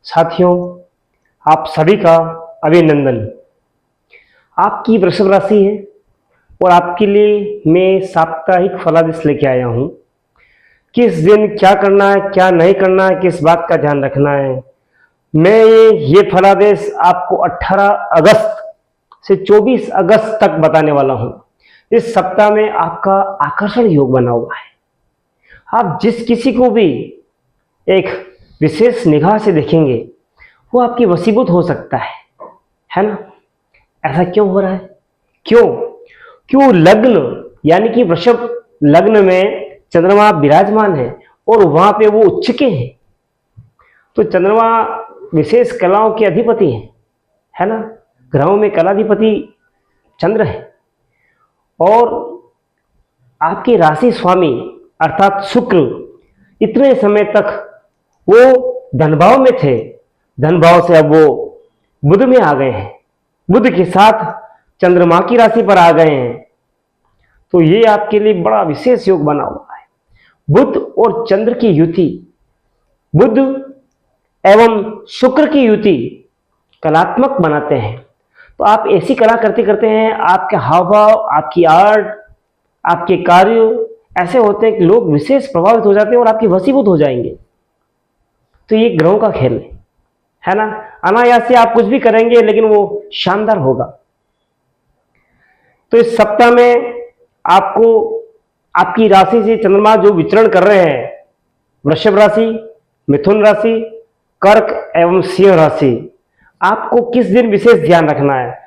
साथियों, आप सभी का अभिनंदन। आपकी वृषभ राशि है और आपके लिए मैं साप्ताहिक फलादेश लेके आया हूं। किस दिन क्या करना है, क्या नहीं करना है, किस बात का ध्यान रखना है। मैं ये फलादेश आपको 18 अगस्त से 24 अगस्त तक बताने वाला हूं। इस सप्ताह में आपका आकर्षण योग बना हुआ है। आप जिस किसी को भी एक विशेष निगाह से देखेंगे वो आपकी वशीभूत हो सकता है ना। ऐसा क्यों हो रहा है? क्यों लग्न यानी कि वृषभ लग्न में चंद्रमा विराजमान है और वहां पे वो उच्च के हैं। तो चंद्रमा विशेष कलाओं के अधिपति है ना। ग्रहों में कलाधिपति चंद्र है और आपके राशि स्वामी अर्थात शुक्र इतने समय तक वो धनभाव में थे। धनभाव से अब वो बुध में आ गए हैं। बुध के साथ चंद्रमा की राशि पर आ गए हैं। तो ये आपके लिए बड़ा विशेष योग बना हुआ है। बुध और चंद्र की युति, बुध एवं शुक्र की युति कलात्मक बनाते हैं। तो आप ऐसी कला करते करते हैं, आपके हाव भाव, आपकी आर्ट, आपके कार्य ऐसे होते हैं कि लोग विशेष प्रभावित हो जाते हैं और आपकी वशीभूत हो जाएंगे। तो ये ग्रहों का खेल है ना। अनायास से आप कुछ भी करेंगे लेकिन वो शानदार होगा। तो इस सप्ताह में आपको आपकी राशि से चंद्रमा जो विचरण कर रहे हैं, वृषभ राशि, मिथुन राशि, कर्क एवं सिंह राशि, आपको किस दिन विशेष ध्यान रखना है।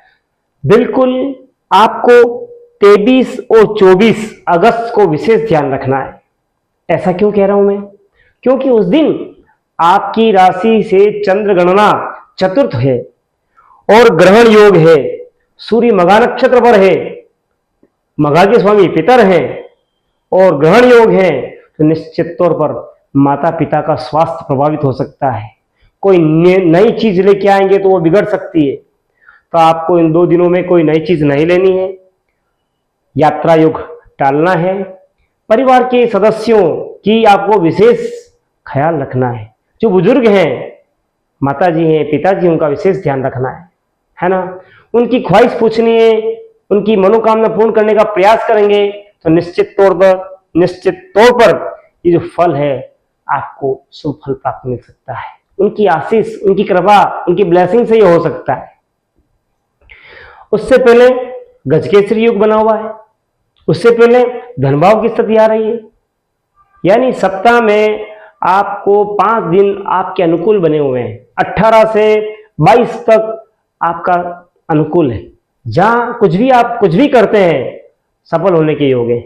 बिल्कुल आपको 23 और 24 अगस्त को विशेष ध्यान रखना है। ऐसा क्यों कह रहा हूं मैं? क्योंकि उस दिन आपकी राशि से चंद्र गणना चतुर्थ है और ग्रहण योग है। सूर्य मघा नक्षत्र पर है, मघा के स्वामी पितर हैं और ग्रहण योग है। तो निश्चित तौर पर माता पिता का स्वास्थ्य प्रभावित हो सकता है। कोई नई चीज लेके आएंगे तो वो बिगड़ सकती है। तो आपको इन 2 दिनों में कोई नई चीज नहीं लेनी है। यात्रा योग टालना है। परिवार के सदस्यों की आपको विशेष ख्याल रखना है। जो बुजुर्ग हैं, माताजी हैं, पिताजी, उनका विशेष ध्यान रखना है ना। उनकी ख्वाहिश पूछनी है, उनकी मनोकामना पूर्ण करने का प्रयास करेंगे तो निश्चित तौर पर ये जो फल है आपको शुभ फल प्राप्त मिल सकता है। उनकी आशीष, उनकी कृपा, उनकी ब्लेसिंग से ये हो सकता है। उससे पहले गजकेसरी योग बना हुआ है। उससे पहले धनभाव की स्थिति आ रही है। यानी सप्ताह में आपको 5 दिन आपके अनुकूल बने हुए हैं। 18 से 22 तक आपका अनुकूल है। जहां आप कुछ भी करते हैं सफल होने के योग है।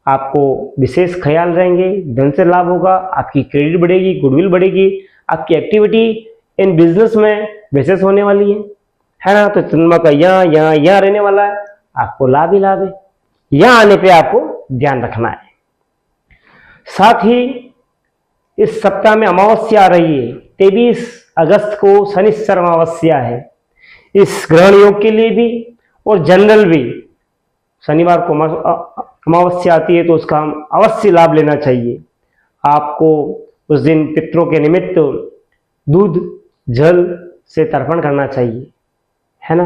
आपको विशेष ख्याल रहेंगे, धन से लाभ होगा, आपकी क्रेडिट बढ़ेगी, गुडविल बढ़ेगी, आपकी एक्टिविटी इन बिजनेस में विशेष होने वाली है ना। तो चंद्रमा का यहाँ रहने वाला है, आपको लाभ ही लाभ है। यहां आने पे आपको ध्यान रखना है। साथ ही इस सप्ताह में अमावस्या आ रही है। 23 अगस्त को शनिश्चर अमावस्या है। इस ग्रहण योग के लिए भी और जनरल भी शनिवार को अमावस्या आती है तो उसका हम अवश्य लाभ लेना चाहिए। आपको उस दिन पितरों के निमित्त दूध जल से तर्पण करना चाहिए, है ना।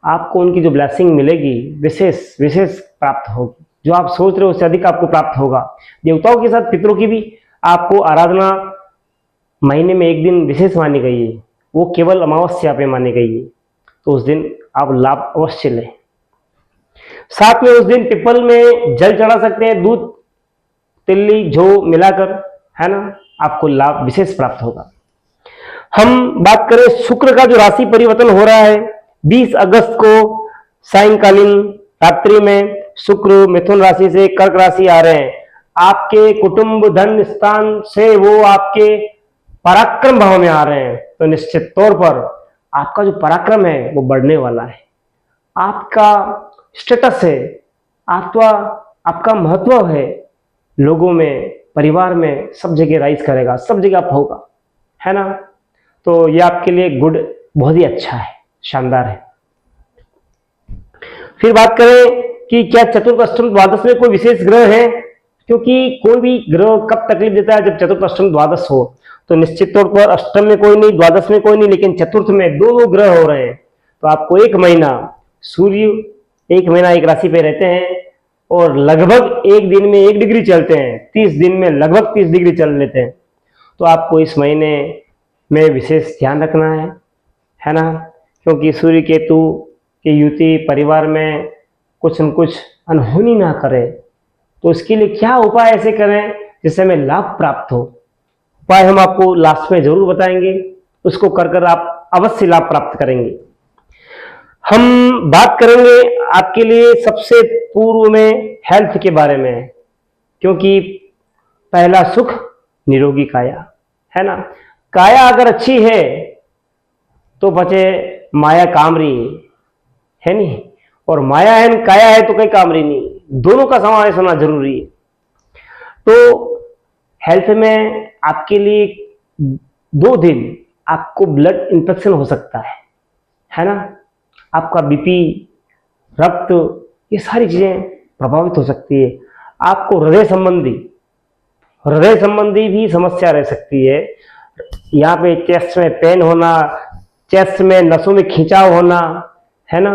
आपको उनकी जो ब्लेसिंग मिलेगी विशेष प्राप्त होगी। जो आप सोच रहे हो उससे अधिक आपको प्राप्त होगा। देवताओं के साथ पितरों की भी आपको आराधना महीने में 1 दिन विशेष मानी गई है। वो केवल अमावस्या पे मानी गई है। तो उस दिन आप लाभ अवश्य लें। साथ में उस दिन पिपल में जल चढ़ा सकते हैं, दूध तिल्ली जो मिलाकर, है ना। आपको लाभ विशेष प्राप्त होगा। हम बात करें शुक्र का जो राशि परिवर्तन हो रहा है 20 अगस्त को सायंकालीन रात्रि में शुक्र मिथुन राशि से कर्क राशि आ रहे हैं। आपके कुटुंब धन स्थान से वो आपके पराक्रम भाव में आ रहे हैं। तो निश्चित तौर पर आपका जो पराक्रम है वो बढ़ने वाला है। आपका स्टेटस है, आपका महत्व है लोगों में, परिवार में, सब जगह राइज करेगा, सब जगह आप होगा, है ना। तो ये आपके लिए बहुत ही अच्छा है, शानदार है। फिर बात करें कि क्या चतुर्थ अष्टम द्वादश में कोई विशेष ग्रह है क्योंकि कोई भी ग्रह कब तकलीफ देता है, जब चतुर्थ अष्टम द्वादश हो। तो निश्चित तौर पर अष्टम में कोई नहीं, द्वादश में कोई नहीं, लेकिन चतुर्थ में दो ग्रह हो रहे हैं। तो आपको एक महीना सूर्य एक महीना एक राशि पे रहते हैं और लगभग एक दिन में 1 डिग्री चलते हैं, 30 दिन में लगभग 30 डिग्री चल लेते हैं। तो आपको इस महीने में विशेष ध्यान रखना है ना, क्योंकि सूर्य केतु की युति परिवार में कुछ न कुछ अनहोनी ना करे। तो इसके लिए क्या उपाय ऐसे करें जिससे हमें लाभ प्राप्त हो। उपाय हम आपको लास्ट में जरूर बताएंगे, उसको कर आप अवश्य लाभ प्राप्त करेंगे। हम बात करेंगे आपके लिए सबसे पूर्व में हेल्थ के बारे में, क्योंकि पहला सुख निरोगी काया, है ना। काया अगर अच्छी है तो बचे माया कामरी, है नहीं, और माया है काया है तो कहीं कामरी नहीं, दोनों का समावेश होना जरूरी है। तो हेल्थ में आपके लिए 2 दिन आपको ब्लड इंफेक्शन हो सकता है ना। आपका बीपी, रक्त, ये सारी चीजें प्रभावित हो सकती है। आपको हृदय संबंधी भी समस्या रह सकती है। यहाँ पे चेस्ट में पेन होना, चेस्ट में नसों में खिंचाव होना, है ना,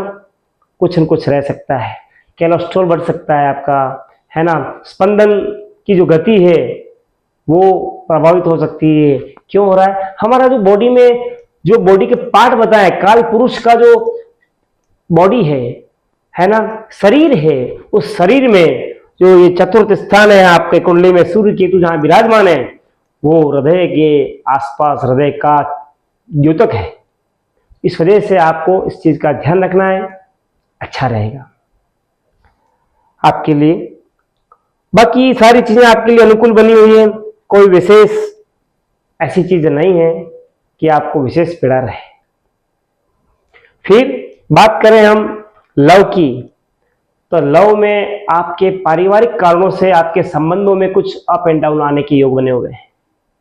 कुछ न कुछ रह सकता है। कोलेस्ट्रॉल बढ़ सकता है आपका, है ना। स्पंदन की जो गति है वो प्रभावित हो सकती है। क्यों हो रहा है? हमारा जो बॉडी में जो बॉडी के पार्ट बताए, काल पुरुष का जो बॉडी है ना, शरीर है, उस शरीर में जो ये चतुर्थ स्थान है आपके कुंडली में, सूर्य केतु जहां विराजमान है, वो हृदय के आसपास हृदय का द्योतक है। इस वजह से आपको इस चीज का ध्यान रखना है, अच्छा रहेगा आपके लिए। बाकी सारी चीजें आपके लिए अनुकूल बनी हुई है, कोई विशेष ऐसी चीज नहीं है कि आपको विशेष पीड़ा रहे। फिर बात करें हम लव की, तो लव में आपके पारिवारिक कारणों से आपके संबंधों में कुछ अप एंड डाउन आने के योग बने हुए हैं,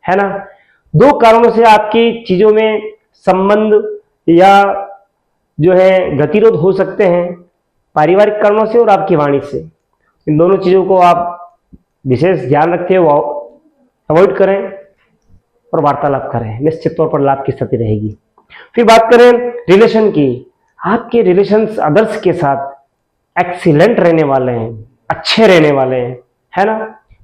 है ना। 2 कारणों से आपकी चीजों में संबंध या जो है गतिरोध हो सकते हैं, पारिवारिक कारणों से और आपकी वाणी से। इन दोनों चीजों को आप विशेष ध्यान रखें, वो अवॉइड करें और वार्तालाप करें, निश्चित तौर पर लाभ की स्थिति रहेगी। फिर बात करें रिलेशन की, आपके रिलेशंस अदर्स के साथ एक्सीलेंट रहने वाले हैं, अच्छे रहने वाले हैं, है ना।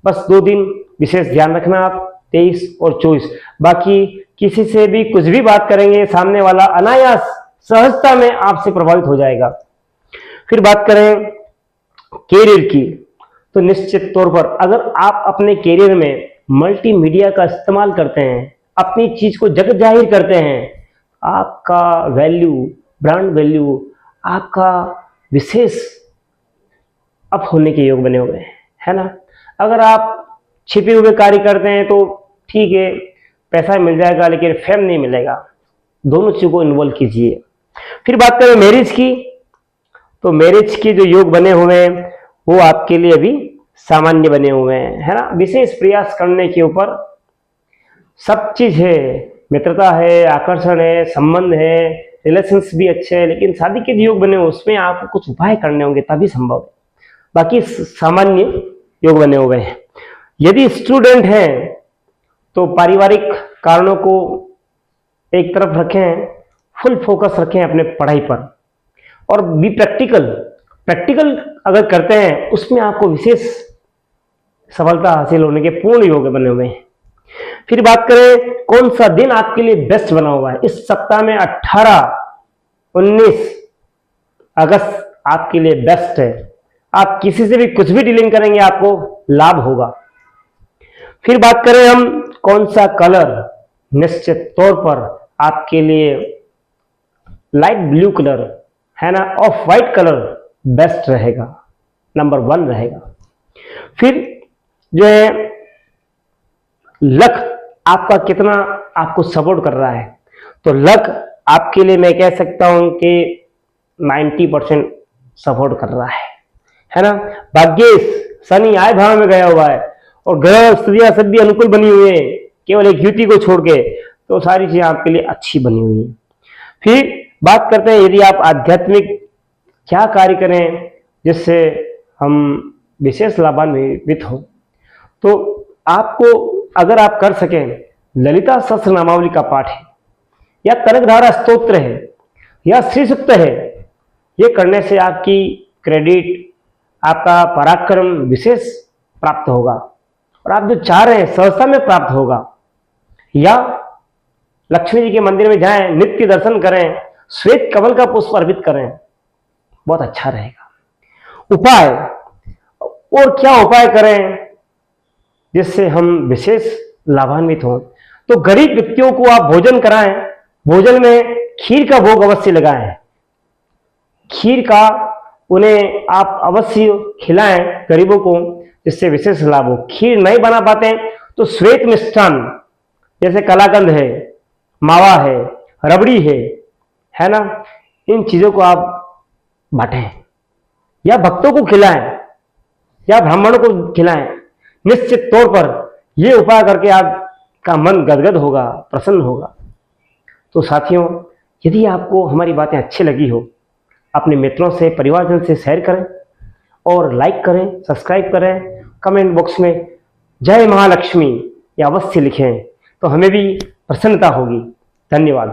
बस 2 दिन विशेष ध्यान रखना आप, 23 और 24। बाकी किसी से भी कुछ भी बात करेंगे, सामने वाला अनायास सहजता में आपसे प्रभावित हो जाएगा। फिर बात करें कैरियर की, तो निश्चित तौर पर अगर आप अपने कैरियर में मल्टीमीडिया का इस्तेमाल करते हैं, अपनी चीज को जगत जाहिर करते हैं, आपका वैल्यू, ब्रांड वैल्यू, आपका विशेष अप होने के योग बने हुए हैं, है ना। अगर आप छिपे हुए कार्य करते हैं तो ठीक है, पैसा मिल जाएगा लेकिन फेम नहीं मिलेगा। दोनों चीजों को इन्वॉल्व कीजिए। फिर बात करें मैरिज की, तो मैरिज के जो योग बने हुए हैं वो आपके लिए अभी सामान्य बने हुए हैं, है ना। विशेष प्रयास करने के ऊपर सब चीज है, मित्रता है, आकर्षण है, संबंध है, रिलेशंस भी अच्छे हैं, लेकिन शादी के जो योग बने हुए उसमें आपको कुछ उपाय करने होंगे तभी संभव है। बाकी सामान्य योग बने हुए हैं। यदि स्टूडेंट हैं तो पारिवारिक कारणों को एक तरफ रखें, फुल फोकस रखें अपने पढ़ाई पर, और भी प्रैक्टिकल अगर करते हैं उसमें आपको विशेष सफलता हासिल होने के पूर्ण योग बने हुए हैं। फिर बात करें कौन सा दिन आपके लिए बेस्ट बना हुआ है, इस सप्ताह में 18, 19 अगस्त आपके लिए बेस्ट है। आप किसी से भी कुछ भी डीलिंग करेंगे आपको लाभ होगा। फिर बात करें हम कौन सा कलर, निश्चित तौर पर आपके लिए लाइट ब्लू कलर, है ना, ऑफ वाइट कलर बेस्ट रहेगा, नंबर 1 रहेगा। फिर जो है लक आपका कितना आपको सपोर्ट कर रहा है, तो लक आपके लिए मैं कह सकता हूं कि 90% सपोर्ट कर रहा है ना। भाग्येश शनि आय भाव में गया हुआ है और ग्रह स्थितियां सब भी अनुकूल बनी हुई है, केवल एक युति को छोड़ के, तो सारी चीजें आपके लिए अच्छी बनी हुई है। फिर बात करते हैं यदि आप आध्यात्मिक क्या कार्य करें जिससे हम विशेष लाभान्वित हो, तो आपको अगर आप कर सकें, ललिता सहस्रनामावली का पाठ है या कनकधारा स्तोत्र है या श्री सूक्त है, ये करने से आपकी क्रेडिट, आपका पराक्रम विशेष प्राप्त होगा और आप जो चाह रहे हैं सहजता में प्राप्त होगा। या लक्ष्मी जी के मंदिर में जाएं, नित्य दर्शन करें, श्वेत कमल का पुष्प अर्पित करें, बहुत अच्छा रहेगा। उपाय, और क्या उपाय करें जिससे हम विशेष लाभान्वित हों? तो गरीब व्यक्तियों को आप भोजन कराएं, भोजन में खीर का भोग अवश्य लगाएं, खीर का उन्हें आप अवश्य खिलाएं गरीबों को, जिससे विशेष लाभ हो। खीर नहीं बना पाते तो श्वेत मिष्ठान जैसे कलाकंद है, मावा है, रबड़ी है ना, इन चीजों को आप बांटें या भक्तों को खिलाएं या ब्राह्मणों को खिलाएं। निश्चित तौर पर यह उपाय करके आपका मन गदगद होगा, प्रसन्न होगा। तो साथियों, यदि आपको हमारी बातें अच्छी लगी हो, अपने मित्रों से, परिवारजन से शेयर करें और लाइक करें, सब्सक्राइब करें। कमेंट बॉक्स में जय महालक्ष्मी या अवश्य लिखें, तो हमें भी प्रसन्नता होगी। धन्यवाद।